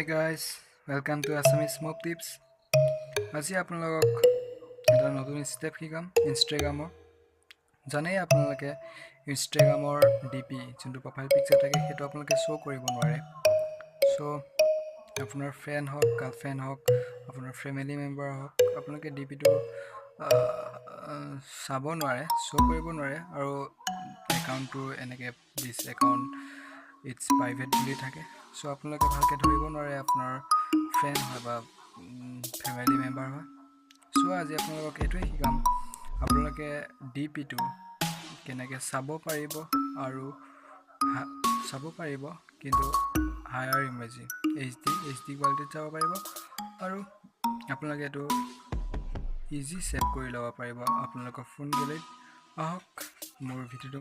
Hey guys, welcome to Assamese Mob tips. আজি আপোনালোকক এটা নতুন ষ্টেপ শিকাম ইনষ্টাগ্ৰামৰ। জানেই আপোনালোকে ইনষ্টাগ্ৰামৰ ডিপি যোনটো প্ৰফাইল পিকচাৰ থাকে সেইটো আপোনালোকে শ্ব' কৰিব নোৱাৰে। চ' আপোনাৰ ফ্ৰেণ্ড হওক, গাৰ্লফ্ৰেণ্ড হওক, আপোনাৰ ফেমিলি মেম্বাৰ হওক, আপোনালোকে ডিপিটো চাব নোৱাৰে, শ্ব' কৰিব নোৱাৰে আৰু একাউণ্টটো এনেকৈ দিছ একাউণ্ট ইটছ প্ৰাইভেট বুলি থাকে। চ' আপোনালোকে ভালকৈ ধৰিব নোৱাৰে আপোনাৰ ফ্ৰেণ্ড হয় বা ফেমিলি মেম্বাৰ হয়। চ' আজি আপোনালোকক এইটোৱে শিকাম আপোনালোকে ডিপিটো কেনেকৈ চাব পাৰিব আৰু চাব পাৰিব, কিন্তু হায়াৰ ইমেজি এইচ ডি কোৱালিটিত চাব পাৰিব আৰু আপোনালোকে এইটো ইজি ছেভ কৰি ল'ব পাৰিব আপোনালোকৰ ফোন গেলেৰিত। আহক মোৰ ভিডিঅ'টো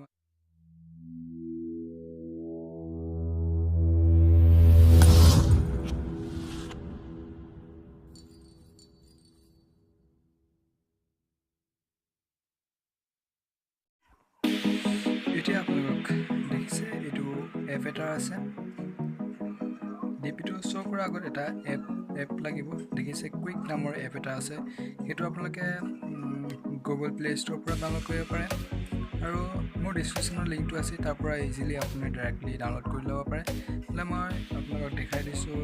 এতিয়া আপোনালোক দেখিছে এইটো এপ এটা আছে। ডিপিটো শ্ব' কৰাৰ আগত এটা এপ লাগিব। দেখিছে কুইক নামৰ এপ এটা আছে, সেইটো আপোনালোকে গুগল প্লে ষ্ট'ৰৰ পৰা ডাউনলোড কৰিব পাৰে আৰু মোৰ ডিছক্ৰিপশ্যনৰ লিংকটো আছে, তাৰ পৰা ইজিলি আপুনি ডাইৰেক্টলি ডাউনলোড কৰি ল'ব পাৰে। হ'লে মই আপোনালোকক দেখাই দিছোঁ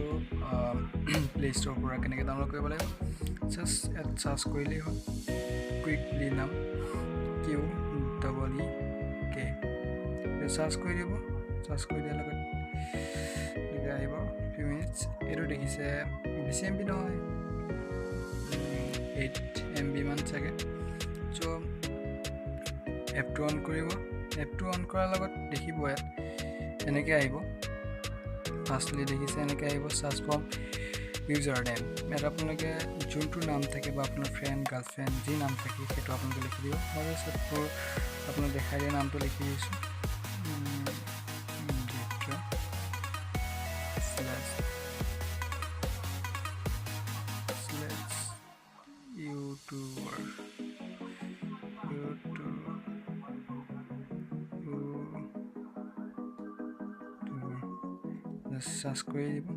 প্লে ষ্ট'ৰৰ পৰা কেনেকৈ ডাউনলোড কৰিব লাগিব। জাষ্ট ইয়াত চাৰ্চ কৰিলেই হ'ল, কুইকলি নাম QEEK চাৰ্চ কৰি দিব। চাৰ্চ কৰি দিয়াৰ লগত এনেকৈ আহিব ফিউ মিনিটছ। এইটো দেখিছে বেছি MB নহয়, 8 MB মান চাগে। চ' এপটো অন কৰিব। এপটো অন কৰাৰ লগত দেখিব ইয়াত এনেকৈ আহিব। ফাৰ্ষ্টলি দেখিছে এনেকৈ আহিব চাৰ্চ ফ্ৰম ইউজাৰ নেম। ইয়াত আপোনালোকে যোনটো নাম থাকে বা আপোনাৰ ফ্ৰেণ্ড গাৰ্লফ্ৰেণ্ড যি নাম থাকে সেইটো আপোনালোকে লিখি দিব। মই আপোনাক দেখাই দিয়া নামটো লিখি দিছোঁ, ইউটিউবাৰ চাৰ্চ কৰি দিব।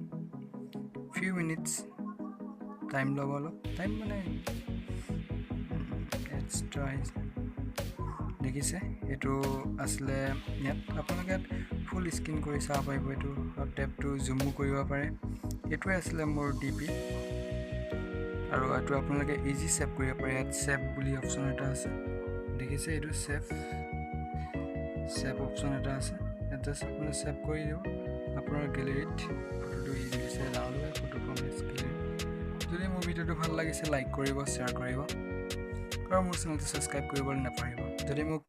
ফিউ মিনিটছ টাইম ল'ব, অলপ টাইম মানে দেখিছে এইটো আছিলে ইয়াত। আপোনালোকে ইয়াত ফুল স্ক্ৰীন কৰি চাব পাৰিব, এইটো টেপটো জুমো কৰিব পাৰে। এইটোৱে আছিলে মোৰ ডিপি আৰু এইটো আপোনালোকে ইজি ছেভ কৰিব পাৰে। ইয়াত ছেভ বুলি অপশ্যন এটা আছে, দেখিছে এইটো ছেভ অপশ্যন এটা আছে। ইয়াত জাষ্ট আপুনি ছেভ কৰি দিব আপোনাৰ গেলেৰিত। ফটোটো ইজিলি ছেভ ডাউনলোড হয় ফটো কমেণ্টছ গেলেৰিত। যদি মোৰ ভিডিঅ'টো ভাল লাগিছে লাইক কৰিব, শ্বেয়াৰ কৰিব আৰু মোৰ চেনেলটো ছাবস্ক্ৰাইব কৰিবলৈ নাপাহৰিব। যদি মোক